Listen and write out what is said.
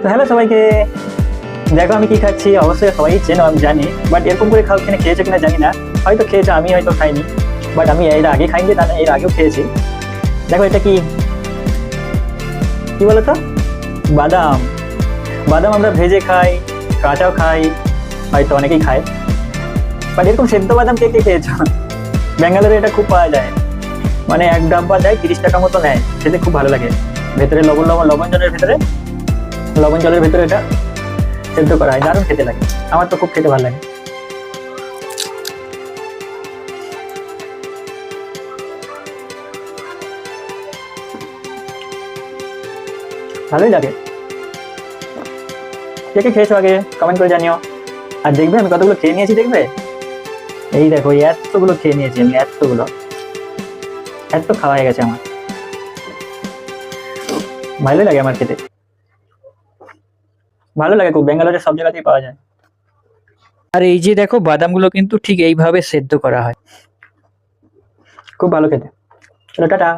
তো হ্যালো সবাইকে, দেখো আমি কি খাচ্ছি। অবশ্যই সবাই চেনো, আমি জানি, বাট এরকম করে খাও কিনা, খেয়েছো কিনা জানি না। হয়তো খেয়েছো, আমি হয়তো খাইনি, বাট আমি এর আগে খাইনি, তা না, এর আগেও খেয়েছি। দেখো এটা কি কি বলতো, বাদাম। বাদাম আমরা ভেজে খাই, কাঁচাও খাই, হয়তো অনেকেই খায়, বাট এরকম সেদ্ধ বাদাম কে কে খেয়েছো? ব্যাঙ্গালোরে এটা খুব পাওয়া যায়, মানে এক ডাব্বা দেয়, 30 টাকা মতো নেয়, খেতে খুব ভালো লাগে। ভেতরে লবণ লবণ লবণ জলের ভেতরে, লবণ জলের ভেতরে এটা সেদ্ধ করা হয়, দারুণ খেতে লাগে। আমার তো খুব খেতে ভালো লাগে। ভালোই লাগে। কে কে খেয়েছো আগে কমেন্ট করে জানিও। আর দেখবে আমি কতগুলো খেয়ে নিয়েছি, দেখবে এই দেখো, এই এতগুলো খেয়ে নিয়েছি আমি, এতগুলো, এত খাওয়া হয়ে গেছে আমার। ভালোই লাগে আমার খেতে, ভালো লাগে খুব। ব্যাঙ্গালোরের সব জায়গাতেই পাওয়া যায়। আর এই যে দেখো, বাদামগুলো কিন্তু ঠিক এইভাবে সেদ্ধ করা হয়, খুব ভালো খেতে। চলো টাটা।